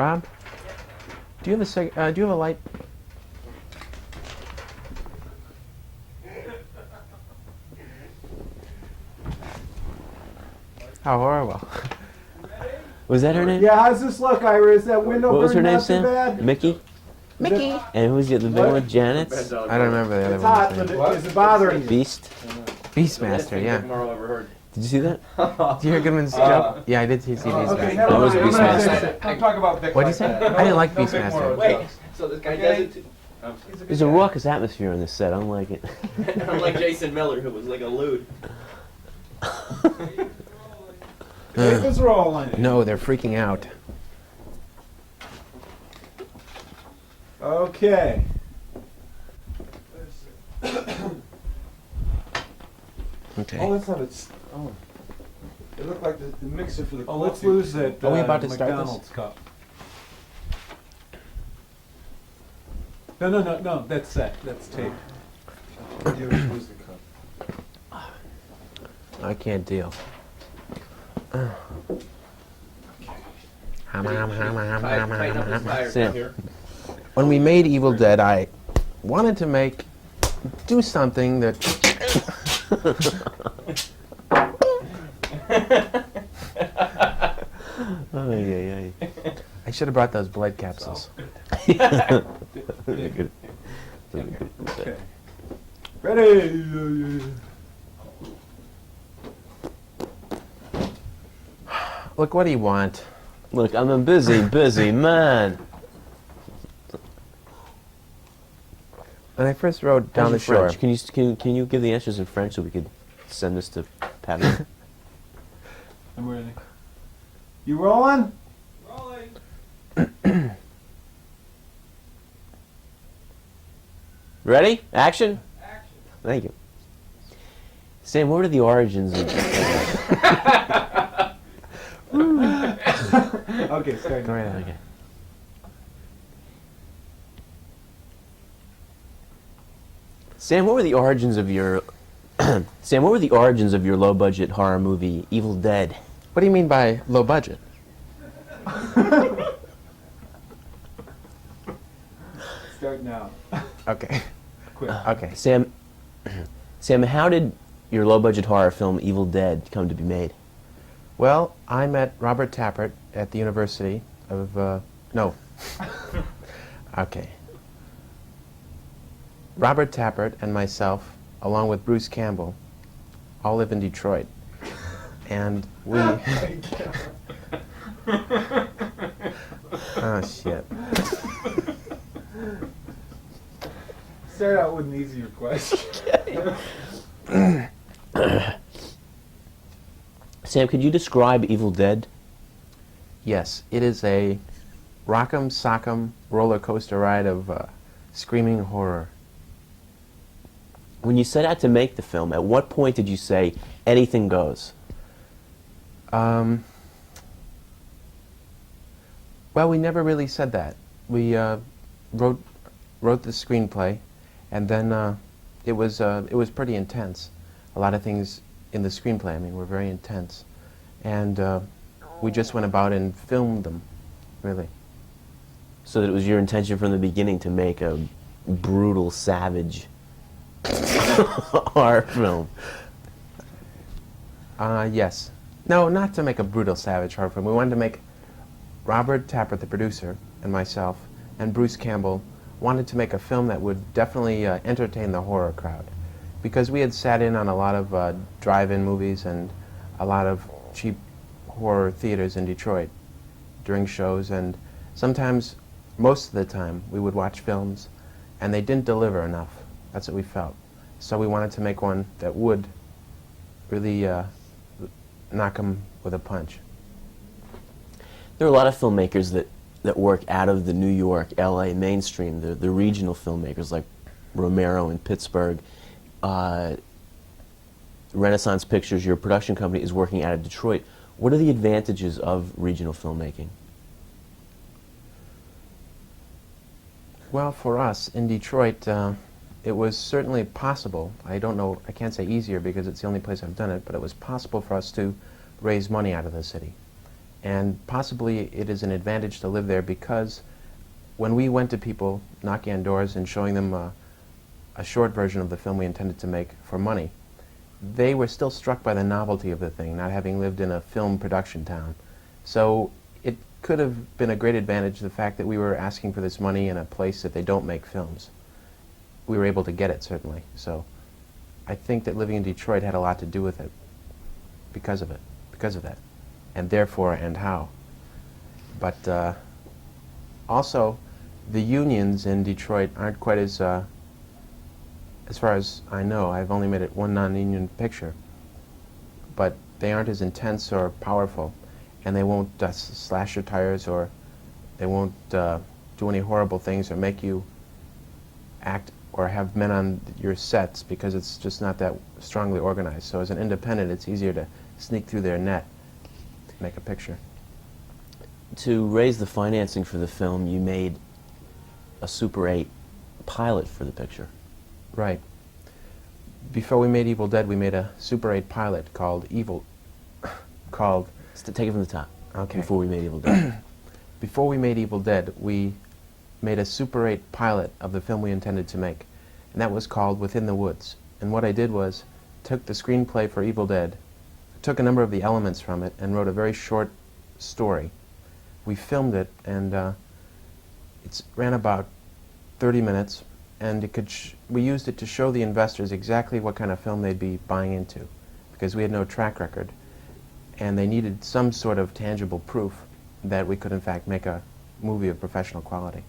Rob, do you have a do you have a light? How horrible. Was that her name? Yeah, how's this look, Ira? Is that window What was her burning name, not too Sam? bad? Mickey? Mickey. And who's the big one? Janet? I don't remember the other It's one. hot, but is it bothering you? Beast? Beastmaster, yeah. Did you see that? Did you hear Goodman's joke? Yeah, I did see Beastmaster. Okay, That was never mind. Beastmaster. Don't talk about Vic. What'd you say? I didn't like Beastmaster. Wait, So this guy does it too. There's a raucous atmosphere on this set. I don't like it. Unlike Jason Miller, who was like a lewd. It was rolling. No, they're freaking out. Okay. Okay. Oh, that's not it. Oh. It looked like the mixer for the Oh, let's coffee. lose that Are we about to start this? McDonald's cup. No, that's set. That's tape. Yeah, we should lose the cup. I can't deal. Sam. When we made Evil Dead, I wanted to do something that. Oh, yeah. I should have brought those blood capsules. Okay. Ready? Look, what do you want? Look, I'm a busy man. When I first rode down the How's your shore. French? Can you give the answers in French so we could send this to Patty? I'm ready. You rolling? Ready? Action? Thank you. Sam, what are the origins of... Okay, start. Go right ahead. Okay. Sam, what were the origins of your... Sam, what were the origins of your low-budget horror movie, Evil Dead? What do you mean by low budget? Start now. Okay. Quick. Okay. Sam, how did your low-budget horror film, Evil Dead, come to be made? Well, I met Robert Tappert at the University of, no. Okay. Robert Tappert and myself, along with Bruce Campbell, all live in Detroit. And we... Oh, shit. Start out with an easier question. Sam, could you describe Evil Dead? Yes, it is a rock'em sock'em roller coaster ride of screaming horror. When you set out to make the film, at what point did you say, anything goes? Well, we never really said that. We wrote the screenplay, and then it was pretty intense. A lot of things in the screenplay, I mean, were very intense, and we just went about and filmed them, really. So that it was your intention from the beginning to make a brutal, savage horror film. Yes. No, not to make a brutal, savage horror film. We wanted to make Robert Tappert, the producer, and myself, and Bruce Campbell wanted to make a film that would definitely entertain the horror crowd. Because we had sat in on a lot of drive-in movies and a lot of cheap horror theaters in Detroit during shows, and sometimes, most of the time, we would watch films and they didn't deliver enough. That's what we felt. So we wanted to make one that would really knock them with a punch. There are a lot of filmmakers that work out of the New York, LA mainstream, the regional filmmakers like Romero in Pittsburgh. Renaissance Pictures, your production company, is working out of Detroit. What are the advantages of regional filmmaking? Well, for us in Detroit, it was certainly possible. I don't know, I can't say easier because it's the only place I've done it, but it was possible for us to raise money out of the city. And possibly it is an advantage to live there because when we went to people knocking on doors and showing them a short version of the film we intended to make for money, they were still struck by the novelty of the thing, not having lived in a film production town. So it could have been a great advantage, the fact that we were asking for this money in a place that they don't make films. We were able to get it, certainly. So I think that living in Detroit had a lot to do with it, because of that, and therefore, and how. But also, the unions in Detroit aren't quite as far as I know. I've only made it one non-union picture, but they aren't as intense or powerful, and they won't slash your tires, or they won't do any horrible things or make you act or have men on your sets, because it's just not that strongly organized. So as an independent, it's easier to sneak through their net, make a picture. To raise the financing for the film, you made a Super 8 pilot for the picture. Right. Before we made Evil Dead, we made a Super 8 pilot called Take it from the top. Okay. Before we made Evil Dead. Before we made Evil Dead, we made a Super 8 pilot of the film we intended to make, and that was called Within the Woods. And what I did was took the screenplay for Evil Dead, took a number of the elements from it, and wrote a very short story. We filmed it, and it ran about 30 minutes, and we used it to show the investors exactly what kind of film they'd be buying into, because we had no track record, and they needed some sort of tangible proof that we could in fact make a movie of professional quality.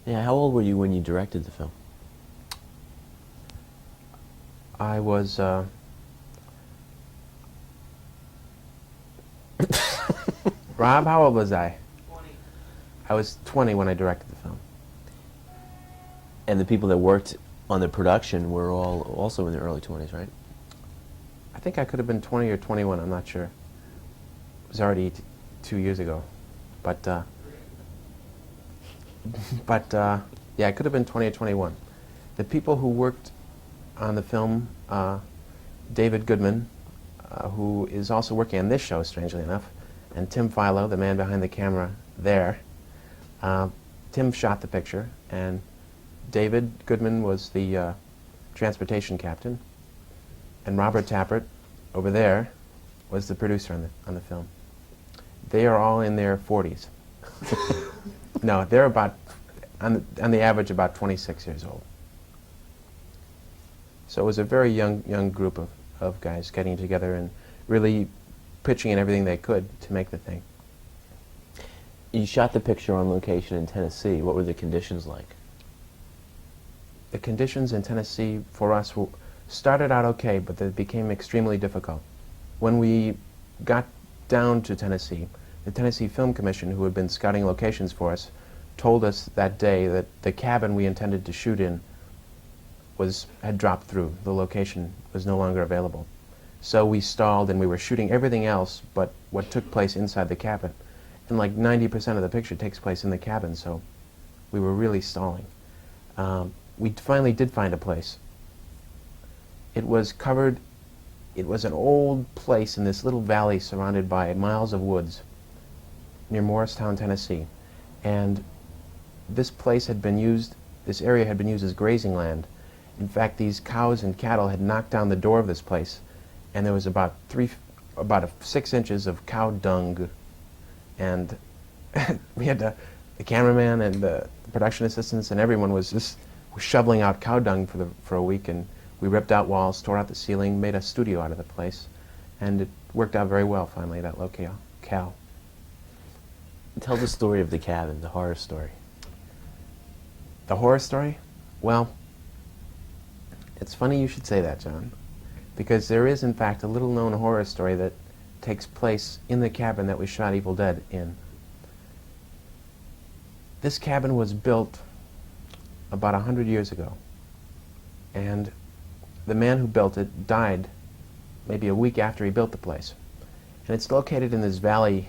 Yeah, how old were you when you directed the film? I was Rob, how old was I? 20. I was 20 when I directed the film. And the people that worked on the production were all also in their early 20s, right? I think I could have been 20 or 21, I'm not sure. It was already 2 years ago. But yeah, I could have been 20 or 21. The people who worked on the film, David Goodman, who is also working on this show, strangely enough, and Tim Philo, the man behind the camera there. Tim shot the picture, and David Goodman was the transportation captain, and Robert Tappert, over there, was the producer on the film. They are all in their 40s. No, they're about, on the average, about 26 years old. So it was a very young group of guys getting together and really pitching in everything they could to make the thing. You shot the picture on location in Tennessee. What were the conditions like? The conditions in Tennessee for us started out okay, but they became extremely difficult. When we got down to Tennessee, the Tennessee Film Commission, who had been scouting locations for us, told us that day that the cabin we intended to shoot in had dropped through. The location was no longer available. So we stalled, and we were shooting everything else but what took place inside the cabin. And like 90% of the picture takes place in the cabin, so we were really stalling. We finally did find a place. It was an old place in this little valley surrounded by miles of woods near Morristown, Tennessee. And this area had been used as grazing land. In fact, these cows and cattle had knocked down the door of this place, and there was about 6 inches of cow dung. And we had the cameraman and the production assistants and everyone was just shoveling out cow dung for a week, and we ripped out walls, tore out the ceiling, made a studio out of the place, and it worked out very well finally, that locale. Tell the story of the cabin, the horror story. The horror story? Well, it's funny you should say that, John, because there is in fact a little-known horror story that takes place in the cabin that we shot Evil Dead in. This cabin was built about 100 years ago, and the man who built it died maybe a week after he built the place. And it's located in this valley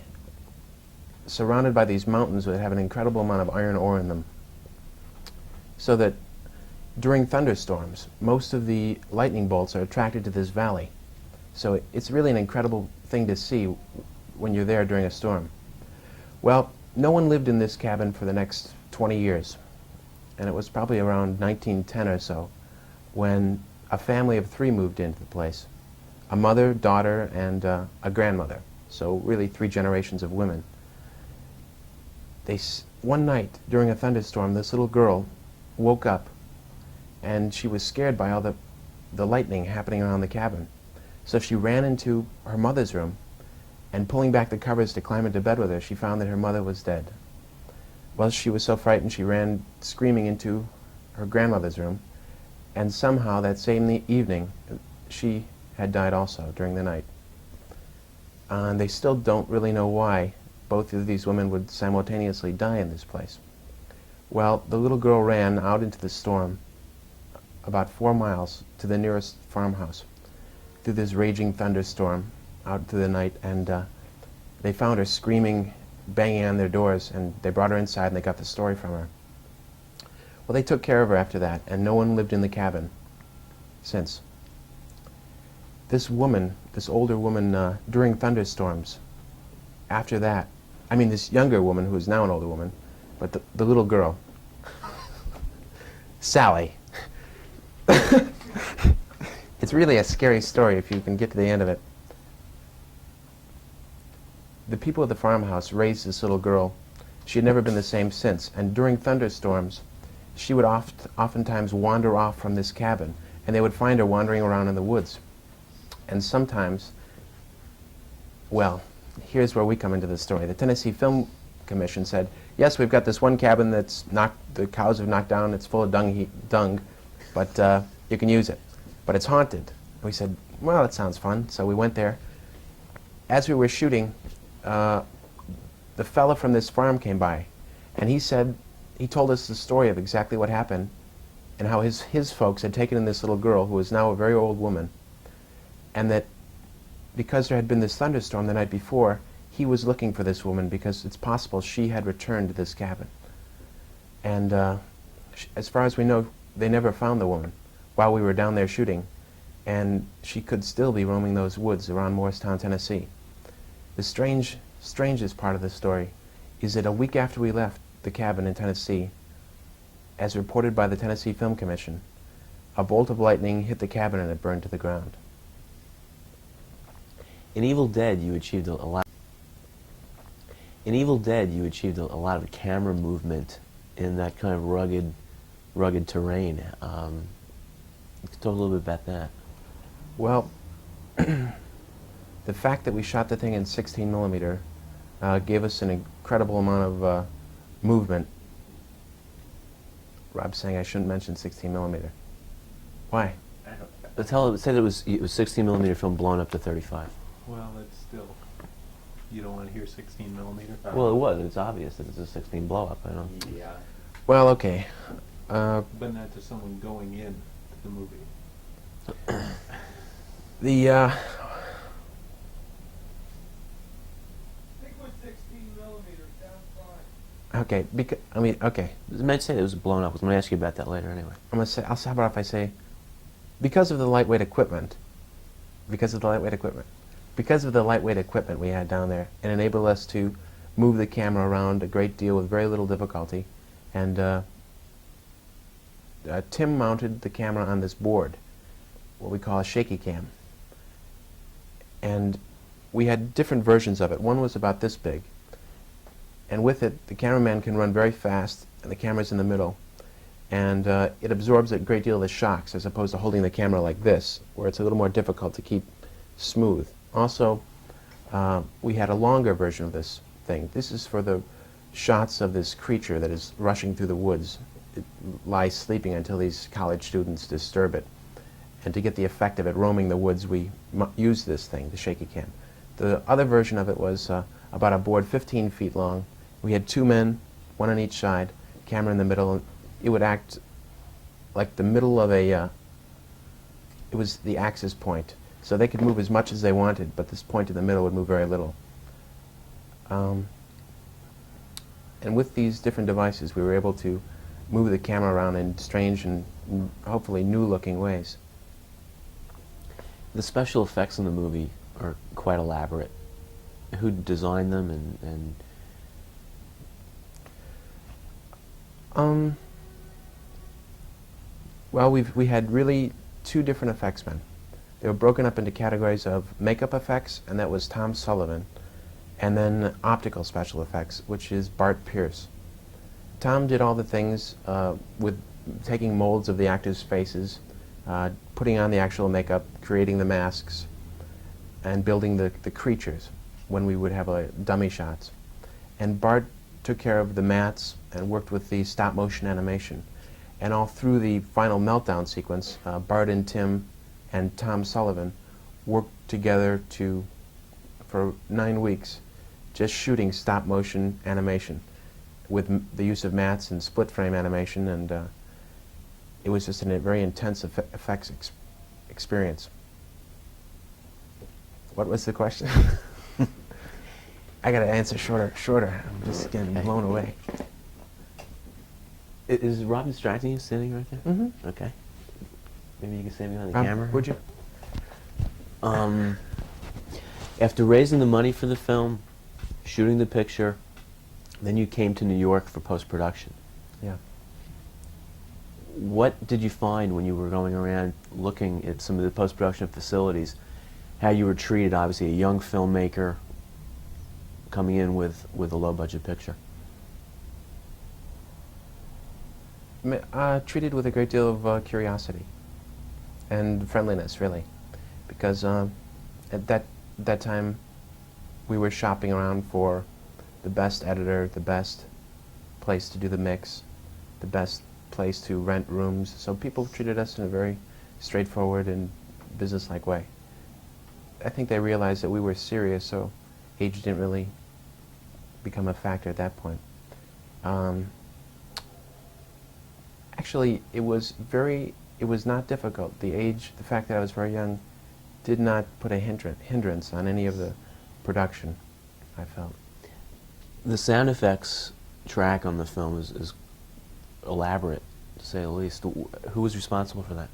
surrounded by these mountains that have an incredible amount of iron ore in them, so that during thunderstorms, most of the lightning bolts are attracted to this valley. So it's really an incredible thing to see when you're there during a storm. Well, no one lived in this cabin for the next 20 years, and it was probably around 1910 or so when a family of 3 moved into the place. A mother, daughter, and a grandmother. So really 3 generations of women. One night during a thunderstorm, this little girl woke up and she was scared by all the lightning happening around the cabin. So she ran into her mother's room, and pulling back the covers to climb into bed with her, she found that her mother was dead. Well, she was so frightened she ran screaming into her grandmother's room, and somehow that same evening she had died also during the night. And they still don't really know why both of these women would simultaneously die in this place. Well, the little girl ran out into the storm about 4 miles to the nearest farmhouse through this raging thunderstorm out through the night, and they found her screaming, banging on their doors, and they brought her inside and they got the story from her. Well, they took care of her after that, and no one lived in the cabin since. This woman, this older woman, during thunderstorms, after that, I mean this younger woman who is now an older woman, but the little girl, Sally. It's really a scary story if you can get to the end of it. The people at the farmhouse raised this little girl. She had never been the same since, and during thunderstorms, she would oftentimes wander off from this cabin, and they would find her wandering around in the woods. And sometimes, well, here's where we come into the story. The Tennessee Film Commission said, yes, we've got this one cabin that's the cows have knocked down, it's full of dung, but you can use it. But it's haunted. And we said, well, that sounds fun. So we went there. As we were shooting, the fella from this farm came by, and he told us the story of exactly what happened and how his folks had taken in this little girl who is now a very old woman, and that because there had been this thunderstorm the night before, he was looking for this woman because it's possible she had returned to this cabin. And as far as we know, they never found the woman while we were down there shooting, and she could still be roaming those woods around Morristown, Tennessee. The strangest part of the story is that a week after we left the cabin in Tennessee, as reported by the Tennessee Film Commission, a bolt of lightning hit the cabin and it burned to the ground. In Evil Dead, you achieved a lot. In Evil Dead, you achieved a lot of camera movement in that kind of rugged terrain. You could talk a little bit about that. Well, the fact that we shot the thing in 16 millimeter gave us an incredible amount of movement. Rob's saying I shouldn't mention 16 millimeter. Why? Say that it was 16 millimeter film blown up to 35. Well, it's still. You don't want to hear 16 millimeter? Well, it was. It's obvious that it's a 16 blow up. I know. Yeah. Well, okay. But not to someone going in to the movie. The Think with 16 millimeters, sounds fine. okay. Okay. I meant to say that it was blown up. I was going to ask you about that later anyway. I'm gonna say. How about if I say, because of the lightweight equipment, we had down there, it enabled us to move the camera around a great deal with very little difficulty, and Tim mounted the camera on this board, what we call a shaky cam, and we had different versions of it. One was about this big, and with it the cameraman can run very fast and the camera's in the middle, and it absorbs a great deal of the shocks as opposed to holding the camera like this, where it's a little more difficult to keep smooth. Also, we had a longer version of this thing. This is for the shots of this creature that is rushing through the woods. It lies sleeping until these college students disturb it. And to get the effect of it roaming the woods, we used this thing, the shaky cam. The other version of it was about a board 15 feet long. We had 2 men, 1 on each side, camera in the middle, and it would act like the middle of a, it was the axis point. So they could move as much as they wanted, but this point in the middle would move very little. And with these different devices, we were able to move the camera around in strange and hopefully new-looking ways. The special effects in the movie are quite elaborate. who designed them and Well, we had really two different effects men. They were broken up into categories of makeup effects, and that was Tom Sullivan, and then optical special effects, which is Bart Pierce. Tom did all the things with taking molds of the actors' faces, putting on the actual makeup, creating the masks, and building the creatures when we would have dummy shots. And Bart took care of the mats and worked with the stop-motion animation. And all through the final meltdown sequence, Bart and Tim and Tom Sullivan worked together for 9 weeks, just shooting stop-motion animation with the use of mats and split-frame animation, and it was just a very intense effects experience. What was the question? I got to answer shorter. I'm just getting blown away. Is Rob distracting you sitting right there? Mm-hmm. Okay. Maybe you can say behind the camera? Would you? After raising the money for the film, shooting the picture, then you came to New York for post-production. Yeah. What did you find when you were going around looking at some of the post-production facilities, how you were treated, obviously a young filmmaker coming in with a low-budget picture? Treated with a great deal of curiosity and friendliness, really, because at that time we were shopping around for the best editor, the best place to do the mix, the best place to rent rooms. So people treated us in a very straightforward and businesslike way. I think they realized that we were serious, so age didn't really become a factor at that point. Actually, it was not difficult. The fact that I was very young, did not put a hindrance on any of the production, I felt. The sound effects track on the film is elaborate, to say the least. Who was responsible for that?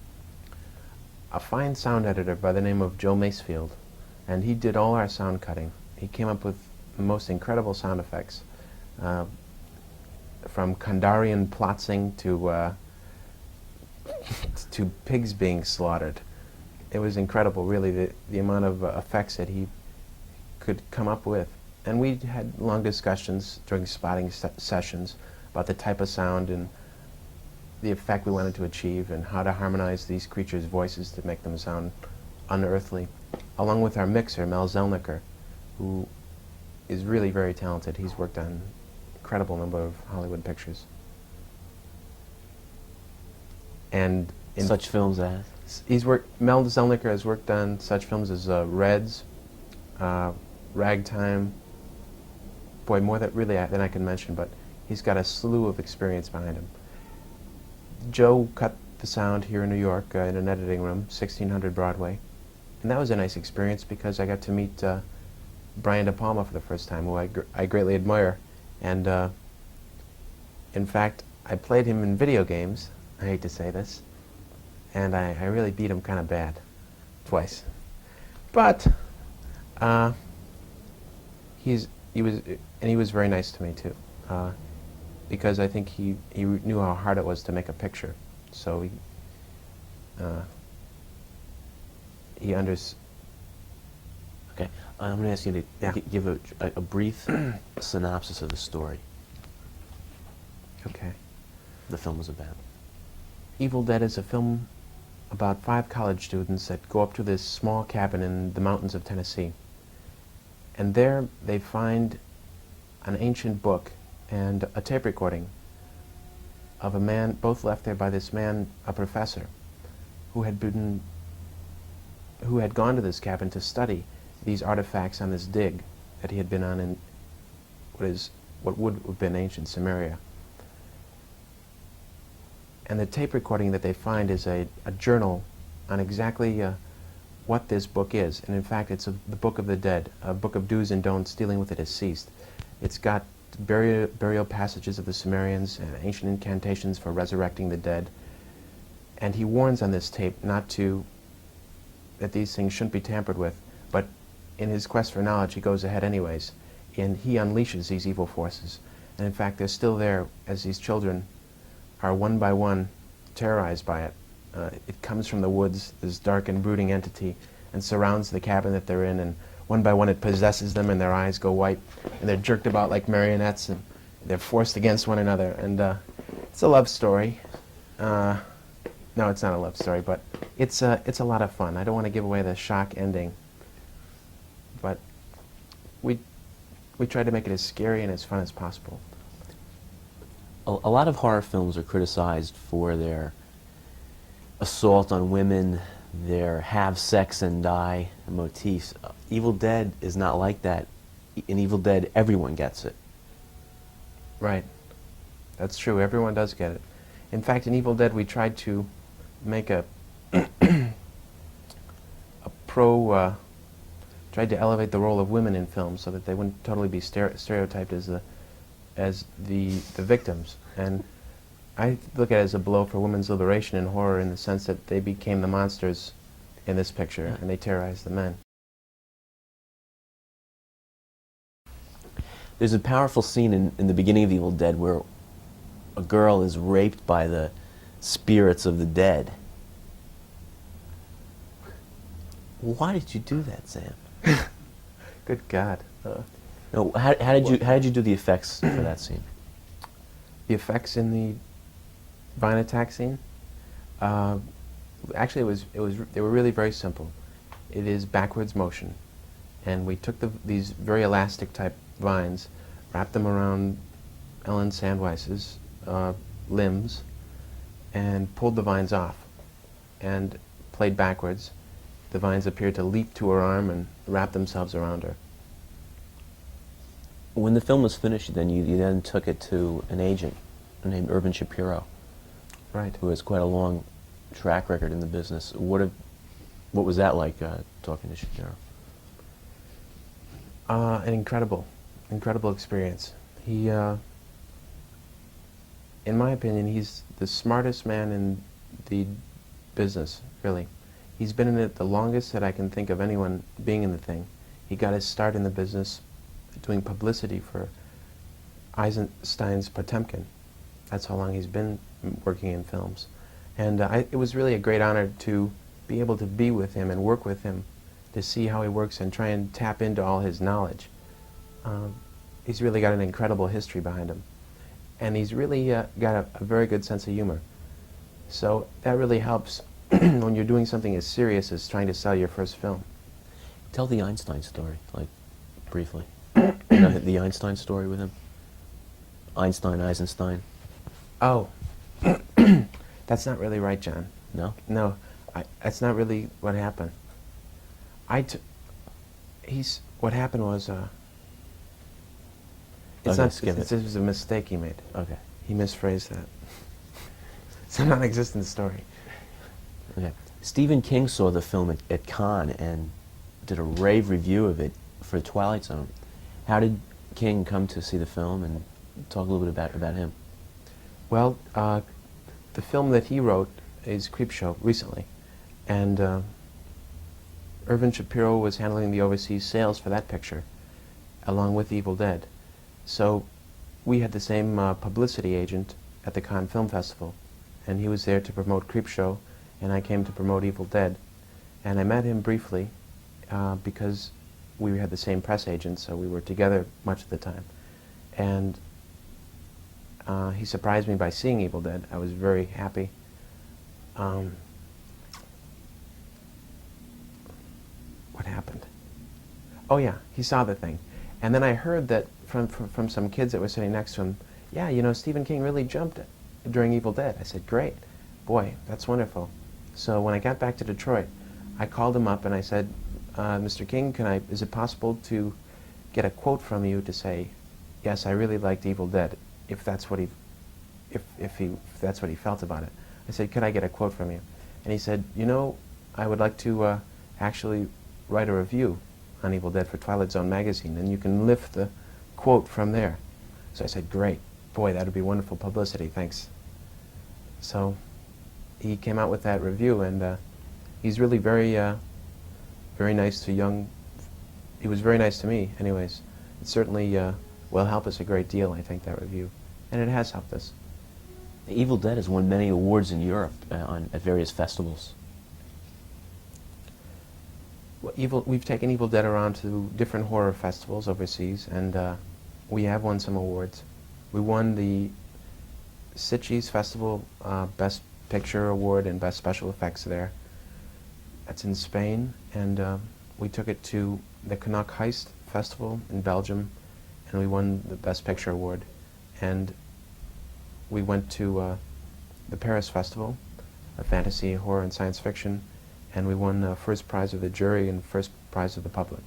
A fine sound editor by the name of Joe Macefield, and he did all our sound cutting. He came up with the most incredible sound effects, from Kandarian plotzing to pigs being slaughtered. It was incredible, really, the amount of effects that he could come up with. And we had long discussions during spotting sessions about the type of sound and the effect we wanted to achieve and how to harmonize these creatures' voices to make them sound unearthly, along with our mixer, Mel Zelniker, who is really very talented. He's worked on an incredible number of Hollywood pictures. And in Such films as? Mel Zelniker has worked on such films as Reds, Ragtime, boy, more than I can mention, but he's got a slew of experience behind him. Joe cut the sound here in New York in an editing room, 1600 Broadway, and that was a nice experience because I got to meet Brian De Palma for the first time, who I greatly admire, and in fact, I played him in video games. I hate to say this, and I really beat him kind of bad, twice. But he was very nice to me too, because I think he knew how hard it was to make a picture, so he understood. Okay, I'm going to ask you to Yeah. give a brief synopsis of the story Okay. the film was about. Evil Dead is a film about 5 college students that go up to this small cabin in the mountains of Tennessee. And there they find an ancient book and a tape recording of a man, both left there by this man, a professor, who had gone to this cabin to study these artifacts on this dig that he had been on in what would have been ancient Samaria. And the tape recording that they find is a journal on exactly what this book is. And in fact, it's the Book of the Dead, a book of do's and don'ts dealing with the deceased. It's got burial passages of the Sumerians and ancient incantations for resurrecting the dead. And he warns on this tape that these things shouldn't be tampered with. But in his quest for knowledge, he goes ahead anyways, and he unleashes these evil forces. And in fact, they're still there as these children are one by one terrorized by it. It comes from the woods, this dark and brooding entity, and surrounds the cabin that they're in, and one by one it possesses them, and their eyes go white, and they're jerked about like marionettes, and they're forced against one another. And it's a love story. No, it's not a love story, but it's a lot of fun. I don't want to give away the shock ending, but we tried to make it as scary and as fun as possible. A lot of horror films are criticized for their assault on women, their have sex and die motifs. Evil Dead is not like that. In Evil Dead, everyone gets it. Right. That's true. Everyone does get it. In fact, in Evil Dead, we tried to make a tried to elevate the role of women in films so that they wouldn't totally be stereotyped as the victims. And I look at it as a blow for women's liberation in horror, in the sense that they became the monsters in this picture, and they terrorized the men. There's a powerful scene in the beginning of Evil Dead where a girl is raped by the spirits of the dead. Why did you do that, Sam? Good God. No, how did you do the effects for that scene? The effects in the vine attack scene? Actually, they were really very simple. It is backwards motion, and we took these very elastic type vines, wrapped them around Ellen Sandweiss's limbs, and pulled the vines off, and played backwards. The vines appeared to leap to her arm and wrap themselves around her. When the film was finished, then you then took it to an agent named Irvin Shapiro, Right. who has quite a long track record in the business. What was that like, talking to Shapiro? An incredible experience. He, in my opinion, he's the smartest man in the business, really. He's been in it the longest that I can think of anyone being in the thing. He got his start in the business doing publicity for Eisenstein's Potemkin. That's how long he's been working in films. And it was really a great honor to be able to be with him and work with him, to see how he works and try and tap into all his knowledge. He's really got an incredible history behind him. And he's really got a very good sense of humor. So that really helps when you're doing something as serious as trying to sell your first film. Tell the Einstein story, like, briefly. You know the Einstein story with him? Eisenstein. Oh, that's not really right, John. No? No, that's not really what happened. What happened was, this was a mistake he made. Okay. He misphrased that. It's a non-existent story. Okay. Stephen King saw the film at Cannes and did a rave review of it for Twilight Zone. How did King come to see the film, and talk a little bit about him? Well, the film that he wrote is Creepshow recently, and Irvin Shapiro was handling the overseas sales for that picture, along with Evil Dead. So we had the same publicity agent at the Cannes Film Festival, and he was there to promote Creepshow, and I came to promote Evil Dead. And I met him briefly because we had the same press agent, so we were together much of the time. And he surprised me by seeing Evil Dead. I was very happy. What happened? Oh yeah, he saw the thing. And then I heard that from some kids that were sitting next to him, yeah, you know, Stephen King really jumped during Evil Dead. I said, great. Boy, that's wonderful. So when I got back to Detroit, I called him up and I said, Mr. King, is it possible to get a quote from you to say, yes, I really liked Evil Dead, if that's what he felt about it. I said, could I get a quote from you? And he said, you know, I would like to actually write a review on Evil Dead for Twilight Zone magazine, and you can lift the quote from there. So I said, great. Boy, that would be wonderful publicity, thanks. So he came out with that review, and he's really very nice to young he was very nice to me, anyways. It certainly will help us a great deal, I think, that review. And it has helped us. Evil Dead has won many awards in Europe at various festivals. Well, we've taken Evil Dead around to different horror festivals overseas, and we have won some awards. We won the Sitges Festival Best Picture Award and Best Special Effects there. That's in Spain, and we took it to the Canuck Heist Festival in Belgium, and we won the Best Picture Award. And we went to the Paris Festival of Fantasy, Horror, and Science Fiction, and we won first prize of the jury and first prize of the public.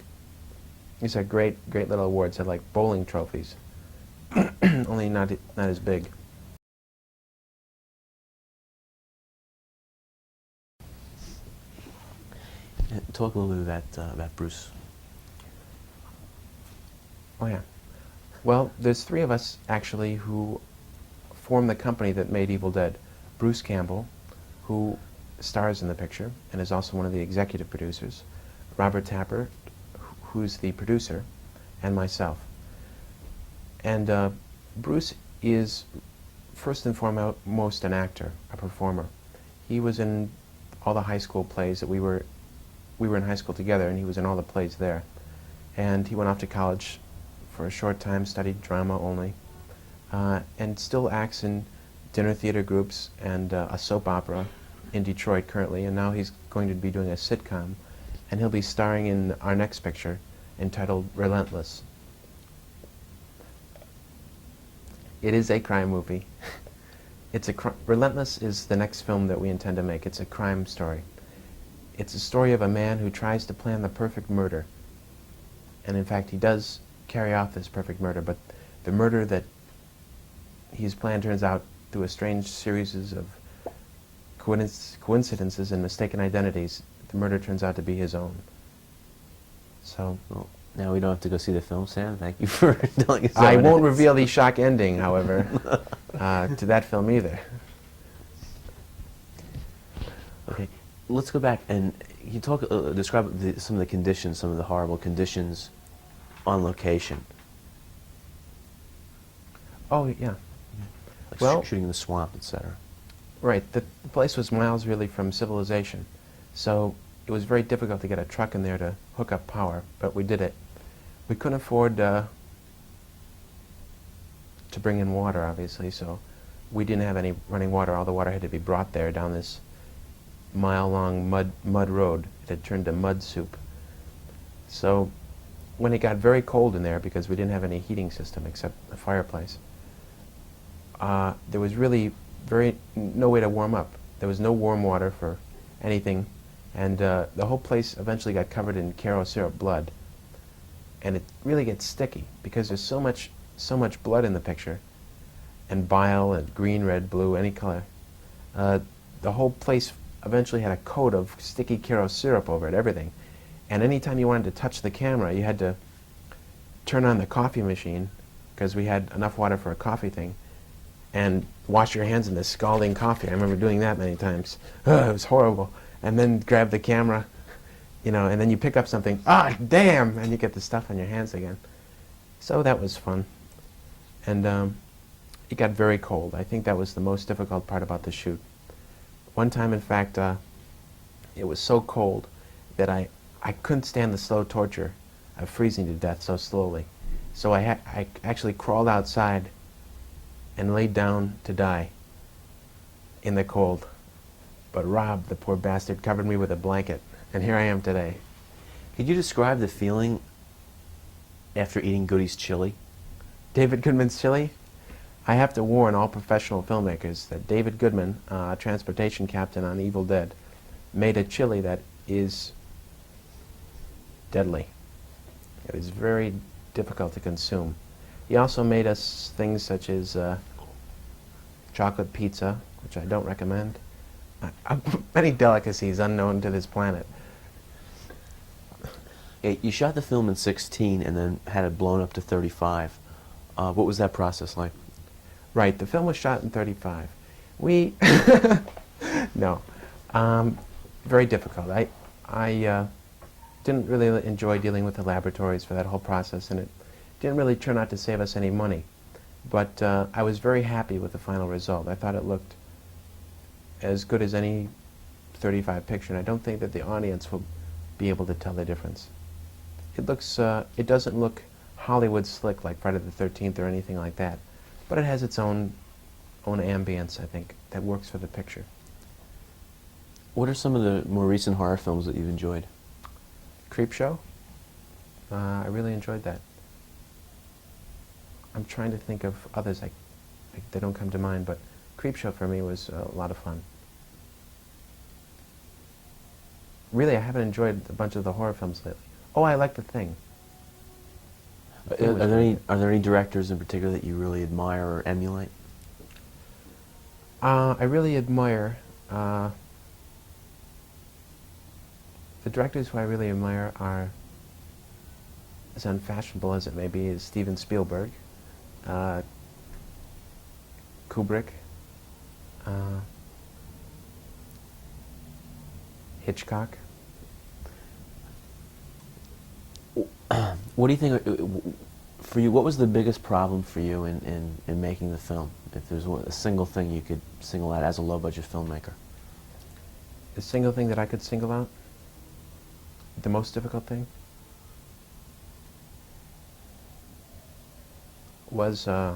These are great little awards. They're like bowling trophies, only not as big. Talk a little bit about Bruce. Oh yeah. Well, there's three of us actually who formed the company that made Evil Dead. Bruce Campbell, who stars in the picture and is also one of the executive producers. Robert Tapper, who's the producer, and myself. And Bruce is first and foremost an actor, a performer. He was in all the high school plays that we were in high school together, and he was in all the plays there. And he went off to college for a short time, studied drama only, and still acts in dinner theater groups and a soap opera in Detroit currently, and now he's going to be doing a sitcom, and he'll be starring in our next picture entitled Relentless. It is a crime movie. Relentless is the next film that we intend to make. It's a crime story. It's a story of a man who tries to plan the perfect murder. And in fact, he does carry out this perfect murder, but the murder that he's planned turns out through a strange series of coincidences and mistaken identities. The murder turns out to be his own. So, Well, now we don't have to go see the film, Sam. Thank you for telling us. I won't reveal the shock ending, however, to that film either. Okay, let's go back and you describe some of the conditions, some of the horrible conditions on location. Oh, yeah. Like Well- shooting in the swamp, etc. Right. The place was miles really from civilization, so it was very difficult to get a truck in there to hook up power, but we did it. We couldn't afford to bring in water, obviously, so we didn't have any running water. All the water had to be brought there down this mile-long mud road. It had turned to mud soup. So when it got very cold in there, because we didn't have any heating system except a fireplace, there was really no way to warm up. There was no warm water for anything, and the whole place eventually got covered in Caro syrup blood. And it really gets sticky because there's so much blood in the picture, and bile and green, red, blue, any color. The whole place eventually had a coat of sticky Caro syrup over it, everything. And anytime you wanted to touch the camera, you had to turn on the coffee machine, because we had enough water for a coffee thing, and wash your hands in this scalding coffee. I remember doing that many times. Ugh, it was horrible. And then grab the camera, you know, and then you pick up something, damn, and you get the stuff on your hands again. So that was fun. And it got very cold. I think that was the most difficult part about the shoot. One time, in fact, it was so cold that I couldn't stand the slow torture of freezing to death so slowly. So I actually crawled outside and laid down to die in the cold. But Rob, the poor bastard, covered me with a blanket, and here I am today. Could you describe the feeling after eating Goody's chili? David Goodman's chili? I have to warn all professional filmmakers that David Goodman, a transportation captain on Evil Dead, made a chili that is deadly. It is very difficult to consume. He also made us things such as chocolate pizza, which I don't recommend. Many delicacies unknown to this planet. Okay, you shot the film in 16 and then had it blown up to 35. What was that process like? Right, the film was shot in 35. We, no, very difficult. didn't really enjoy dealing with the laboratories for that whole process, and it didn't really turn out to save us any money. But I was very happy with the final result. I thought it looked as good as any 35 picture, and I don't think that the audience will be able to tell the difference. It looks, it doesn't look Hollywood slick like Friday the 13th or anything like that, but it has its own ambience, I think, that works for the picture. What are some of the more recent horror films that you've enjoyed? Creepshow? I really enjoyed that. I'm trying to think of others. They don't come to mind, but Creepshow for me was a lot of fun. Really, I haven't enjoyed a bunch of the horror films lately. Oh, I like The Thing. The Thing was really good. Are there any directors in particular that you really admire or emulate? I really admire the directors who I really admire are, as unfashionable as it may be, is Steven Spielberg, Kubrick, Hitchcock. What do you think, for you, what was the biggest problem for you in making the film? If there's a single thing you could single out as a low-budget filmmaker. The single thing that I could single out? The most difficult thing? Was, the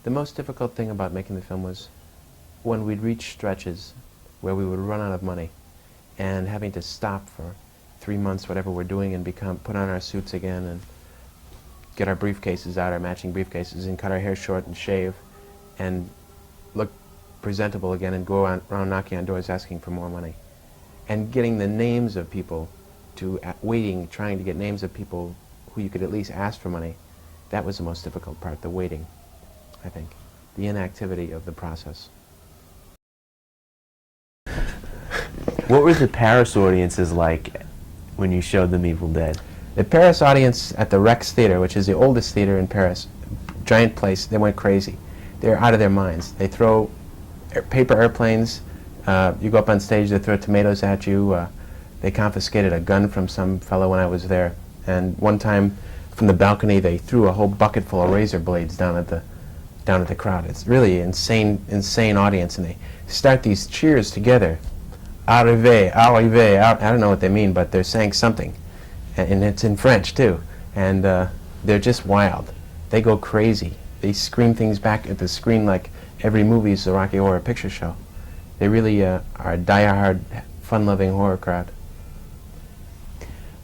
most difficult thing about making the film was when we'd reach stretches where we would run out of money and having to stop for 3 months, whatever we're doing, and put on our suits again and get our briefcases out, our matching briefcases, and cut our hair short and shave and look presentable again and go around knocking on doors asking for more money. And getting the names of people trying to get names of people who you could at least ask for money, that was the most difficult part, the waiting, I think. The inactivity of the process. What were the Paris audiences like when you showed them Evil Dead? The Paris audience at the Rex Theater, which is the oldest theater in Paris, giant place, they went crazy. They're out of their minds. They throw paper airplanes. You go up on stage, they throw tomatoes at you. They confiscated a gun from some fellow when I was there. And one time, from the balcony, they threw a whole bucket full of razor blades down at the crowd. It's really insane audience, and they start these cheers together. Arrivé, arrivé. I don't know what they mean, but they're saying something, and it's in French too. And they're just wild. They go crazy. They scream things back at the screen like every movie is a Rocky Horror Picture Show. They really are a die-hard, fun-loving horror crowd.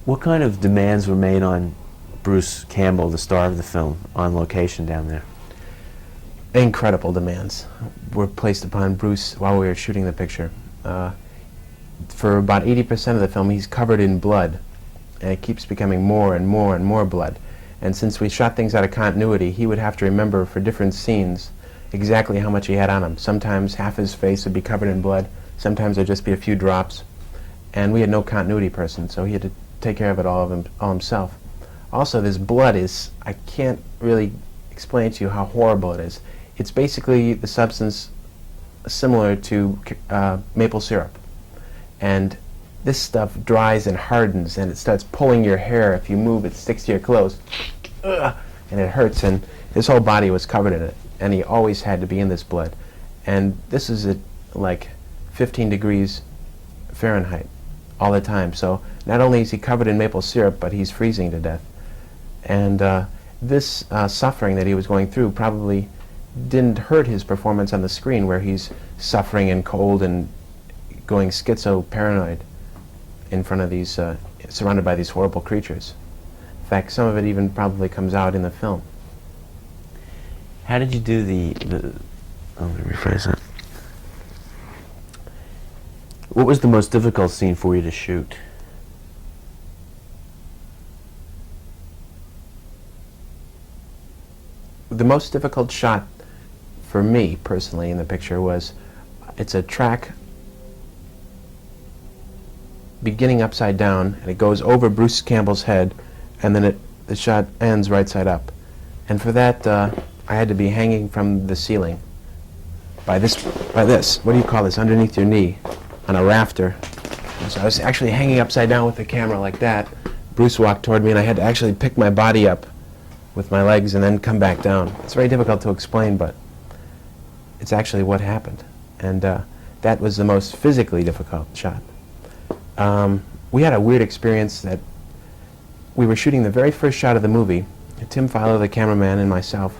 What kind of demands were made on Bruce Campbell, the star of the film, on location down there? Incredible demands were placed upon Bruce while we were shooting the picture. For about 80% of the film, he's covered in blood, and it keeps becoming more and more and more blood. And since we shot things out of continuity, he would have to remember for different scenes exactly how much he had on him. Sometimes half his face would be covered in blood, sometimes there'd just be a few drops, and we had no continuity person, so he had to take care of it all himself. Also, this blood is, I can't really explain to you how horrible it is. It's basically the substance similar to maple syrup. And this stuff dries and hardens, and it starts pulling your hair. If you move, it sticks to your clothes. Ugh, and it hurts, and his whole body was covered in it. And he always had to be in this blood. And this is at like 15 degrees Fahrenheit all the time. So not only is he covered in maple syrup, but he's freezing to death. And this suffering that he was going through probably didn't hurt his performance on the screen, where he's suffering and cold and going schizo-paranoid in front of these, surrounded by these horrible creatures. In fact, some of it even probably comes out in the film. How did you do let me rephrase that. What was the most difficult scene for you to shoot? The most difficult shot for me, personally, in the picture was, it's a track beginning upside down, and it goes over Bruce Campbell's head, and then the shot ends right side up. And for that, I had to be hanging from the ceiling by this, what do you call this, underneath your knee, on a rafter, So I was actually hanging upside down with the camera like that. Bruce walked toward me, and I had to actually pick my body up with my legs and then come back down. It's very difficult to explain, but it's actually what happened. And that was the most physically difficult shot. We had a weird experience that we were shooting the very first shot of the movie. Tim Fowler, the cameraman, and myself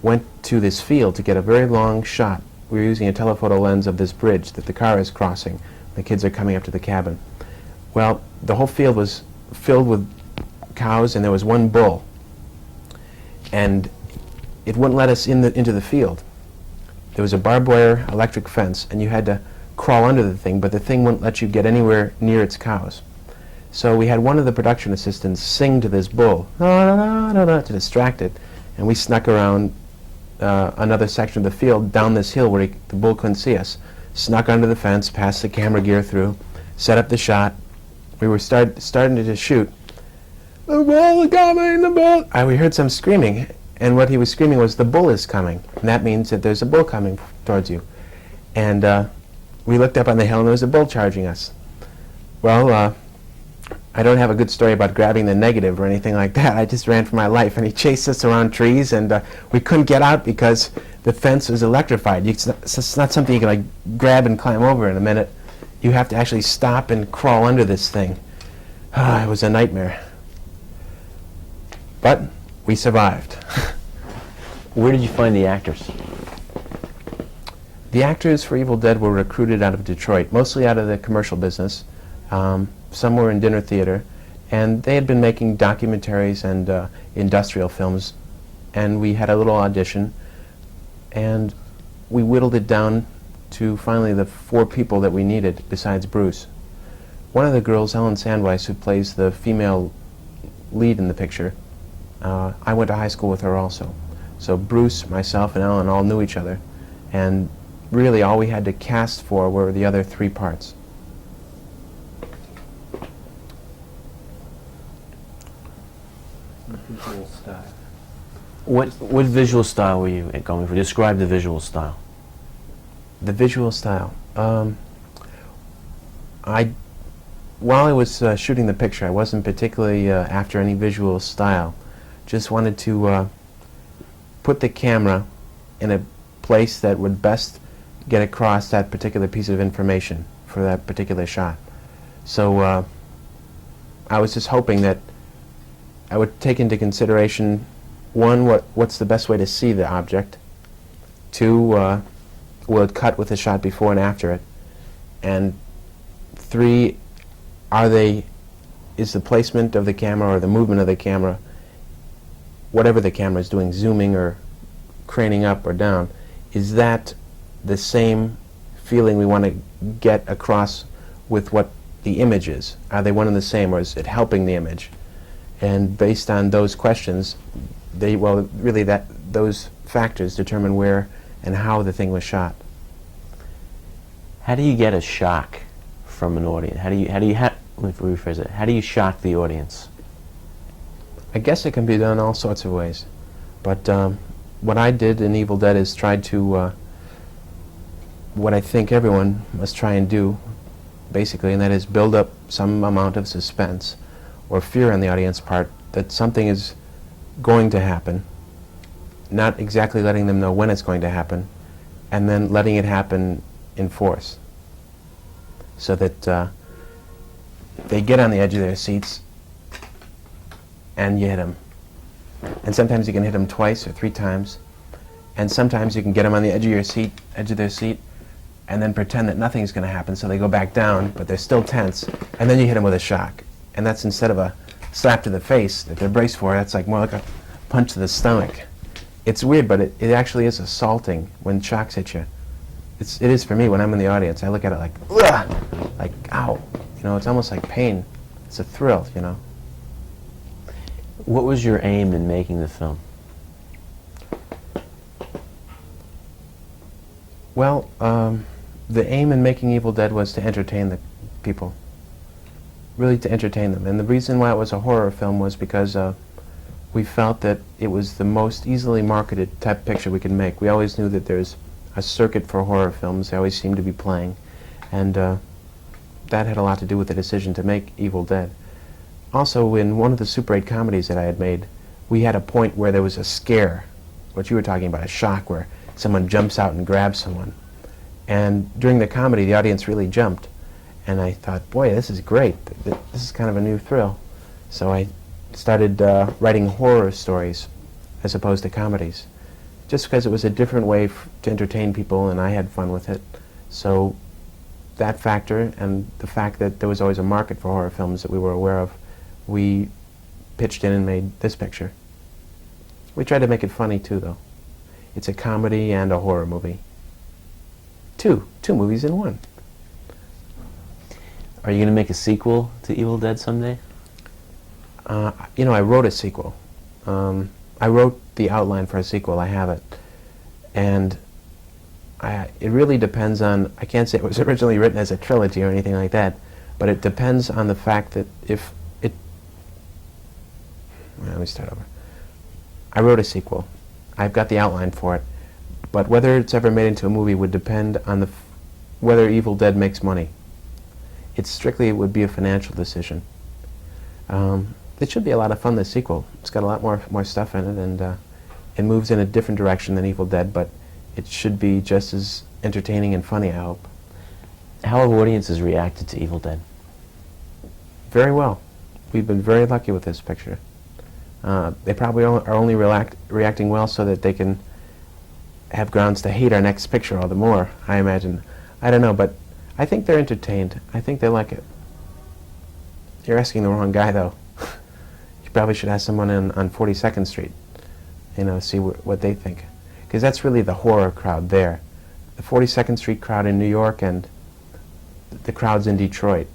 went to this field to get a very long shot. We were using a telephoto lens of this bridge that the car is crossing. The kids are coming up to the cabin. Well, the whole field was filled with cows, and there was one bull. And it wouldn't let us into the field. There was a barbed wire electric fence, and you had to crawl under the thing, but the thing wouldn't let you get anywhere near its cows. So we had one of the production assistants sing to this bull, to distract it, and we snuck around another section of the field down this hill where the bull couldn't see us, snuck under the fence, passed the camera gear through, set up the shot. We were starting to just shoot. The bull is coming, the bull! We heard some screaming, and what he was screaming was, the bull is coming. And that means that there's a bull coming towards you. And we looked up on the hill, and there was a bull charging us. Well, I don't have a good story about grabbing the negative or anything like that. I just ran for my life, and he chased us around trees, and we couldn't get out because the fence was electrified. It's not something you can like grab and climb over in a minute. You have to actually stop and crawl under this thing. It was a nightmare. But we survived. Where did you find the actors? The actors for Evil Dead were recruited out of Detroit, mostly out of the commercial business. Some were in dinner theater, and they had been making documentaries and industrial films, and we had a little audition, and we whittled it down to finally the 4 people that we needed besides Bruce. One of the girls, Ellen Sandweiss, who plays the female lead in the picture, I went to high school with her also. So Bruce, myself, and Ellen all knew each other, and really all we had to cast for were the other 3 parts. Visual style. What visual style were you going for? Describe the visual style. The visual style. While I was shooting the picture, I wasn't particularly after any visual style. Just wanted to put the camera in a place that would best get across that particular piece of information for that particular shot. So I was just hoping that I would take into consideration, 1, what's the best way to see the object, 2, will it cut with the shot before and after it, and 3, is the placement of the camera or the movement of the camera, whatever the camera is doing, zooming or craning up or down, is that the same feeling we want to get across with what the image is? Are they one and the same, or is it helping the image? And based on those questions, those factors determine where and how the thing was shot. How do you get a shock from an audience? Let me rephrase it. How do you shock the audience? I guess it can be done all sorts of ways. But what I did in Evil Dead is tried to, what I think everyone must try and do, basically, and that is build up some amount of suspense or fear on the audience part that something is going to happen, not exactly letting them know when it's going to happen, and then letting it happen in force, so that they get on the edge of their seats and you hit them. And sometimes you can hit them 2 or 3 times, and sometimes you can get them on the edge of their seat, and then pretend that nothing's going to happen, so they go back down, but they're still tense, and then you hit them with a shock. And that's, instead of a slap to the face that they're braced for, that's like more like a punch to the stomach. It's weird, but it actually is assaulting when shocks hit you. It is for me when I'm in the audience. I look at it like, ugh, like, ow. You know, it's almost like pain. It's a thrill, you know. What was your aim in making the film? Well, the aim in making Evil Dead was to entertain the people. Really to entertain them. And the reason why it was a horror film was because we felt that it was the most easily marketed type picture we could make. We always knew that there's a circuit for horror films. They always seem to be playing. And that had a lot to do with the decision to make Evil Dead. Also, in one of the Super 8 comedies that I had made, we had a point where there was a scare, what you were talking about, a shock, where someone jumps out and grabs someone. And during the comedy, the audience really jumped. And I thought, boy, this is great. This is kind of a new thrill. So I started writing horror stories as opposed to comedies, just because it was a different way to entertain people, and I had fun with it. So that factor, and the fact that there was always a market for horror films that we were aware of, we pitched in and made this picture. We tried to make it funny too, though. It's a comedy and a horror movie. Two movies in one. Are you going to make a sequel to Evil Dead someday? You know, I wrote a sequel. I wrote the outline for a sequel. I have it. And it really depends on, I can't say it was originally written as a trilogy or anything like that, but it depends on the fact that if it... Well, let me start over. I wrote a sequel. I've got the outline for it. But whether it's ever made into a movie would depend on whether Evil Dead makes money. It would be a financial decision. It should be a lot of fun, this sequel. It's got a lot more stuff in it, and it moves in a different direction than Evil Dead, but it should be just as entertaining and funny, I hope. How have audiences reacted to Evil Dead? Very well. We've been very lucky with this picture. They probably are only reacting well so that they can have grounds to hate our next picture all the more, I imagine. I don't know, but I think they're entertained. I think they like it. You're asking the wrong guy, though. You probably should ask someone on 42nd Street, you know, see what they think. Because that's really the horror crowd there. The 42nd Street crowd in New York and the crowds in Detroit,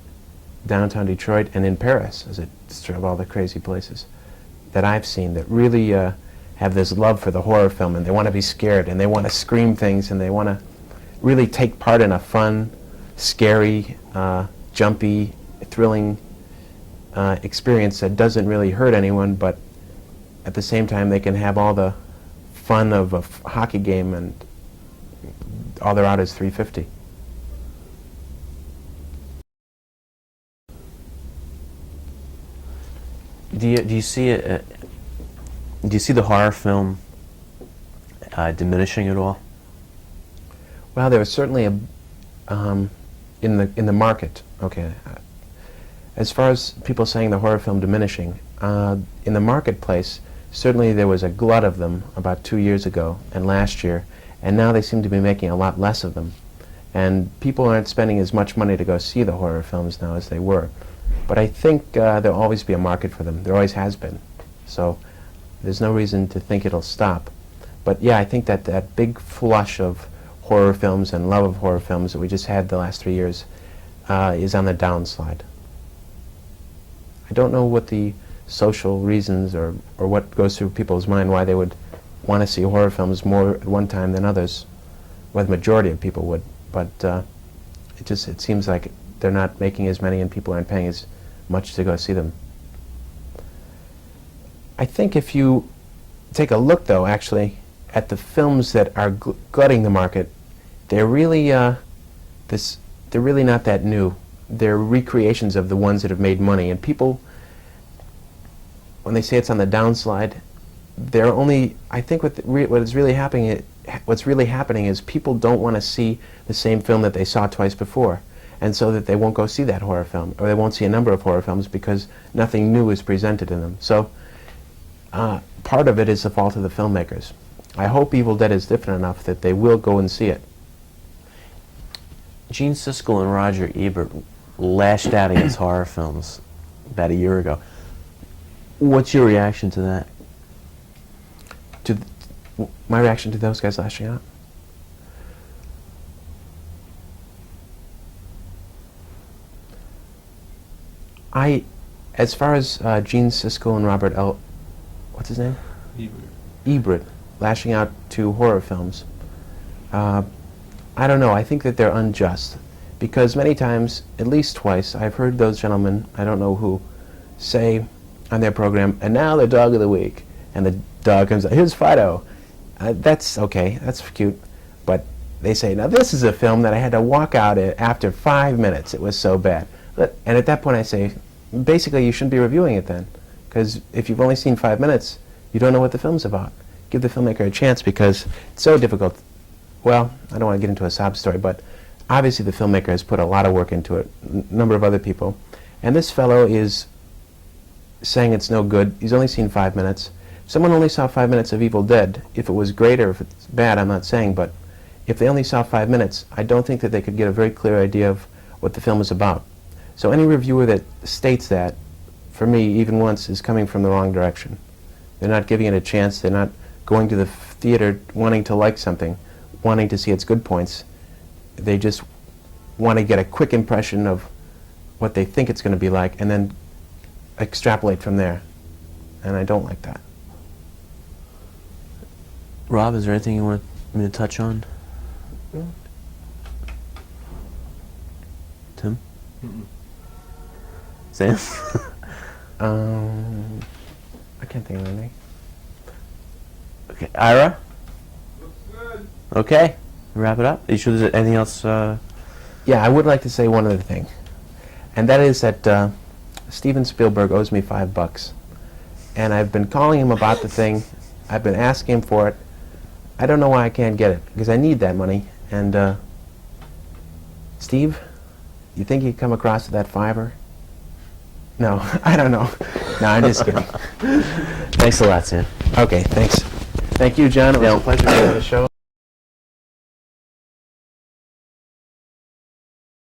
downtown Detroit, and in Paris, as it's of all the crazy places that I've seen that really have this love for the horror film, and they want to be scared, and they want to scream things, and they want to really take part in a fun, scary, jumpy, thrilling experience that doesn't really hurt anyone, but at the same time they can have all the fun of a hockey game, and all they're out is 350. Do you see the horror film diminishing at all? Well, there was certainly a in the market. Okay, as far as people saying the horror film diminishing, in the marketplace, certainly there was a glut of them about 2 years ago and last year, and now they seem to be making a lot less of them. And people aren't spending as much money to go see the horror films now as they were. But I think there'll always be a market for them. There always has been. So there's no reason to think it'll stop. But yeah, I think that big flush of horror films and love of horror films that we just had the last 3 years is on the downslide. I don't know what the social reasons or what goes through people's mind why they would want to see horror films more at one time than others, well, the majority of people would, but it seems like they're not making as many and people aren't paying as much to go see them. I think if you take a look, though, actually, at the films that are glutting the market, they're really they're really not that new. They're recreations of the ones that have made money, and people, when they say it's on the downslide, they're only, I think what's really happening is people don't want to see the same film that they saw twice before, and so that they won't go see that horror film, or they won't see a number of horror films because nothing new is presented in them. So part of it is the fault of the filmmakers. I hope Evil Dead is different enough that they will go and see it. Gene Siskel and Roger Ebert lashed out against horror films about a year ago. What's your reaction to that? My reaction to those guys lashing out? As far as Gene Siskel and Robert what's his name? Ebert lashing out to horror films, I don't know. I think that they're unjust, because many times, at least twice, I've heard those gentlemen, I don't know who, say on their program, and now the dog of the week, and the dog comes out, here's Fido. That's okay, that's cute, but they say, now this is a film that I had to walk out after 5 minutes. It was so bad. And at that point I say, basically you shouldn't be reviewing it then. Because if you've only seen 5 minutes, you don't know what the film's about. Give the filmmaker a chance because it's so difficult. Well, I don't want to get into a sob story, but obviously the filmmaker has put a lot of work into it, a number of other people. And this fellow is saying it's no good. He's only seen 5 minutes. If someone only saw 5 minutes of Evil Dead, if it was great or if it's bad, I'm not saying, but if they only saw 5 minutes, I don't think that they could get a very clear idea of what the film is about. So any reviewer that states that, for me, even once, is coming from the wrong direction. They're not giving it a chance. They're not going to the theater wanting to like something, wanting to see its good points. They just want to get a quick impression of what they think it's going to be like and then extrapolate from there. And I don't like that. Rob, is there anything you want me to touch on? No. Tim? Mm-mm. Sam? I can't think of anything. Okay, Ira? Looks good. Okay, wrap it up. Are you sure there's anything else? Yeah, I would like to say one other thing, and that is that Steven Spielberg owes me $5, and I've been calling him about the thing. I've been asking him for it. I don't know why I can't get it because I need that money. And Steve, you think you come across with that $5? No, I don't know. No, I'm just kidding. Thanks a lot, Sam. Okay, thanks. Thank you, John. It was a pleasure being on the show.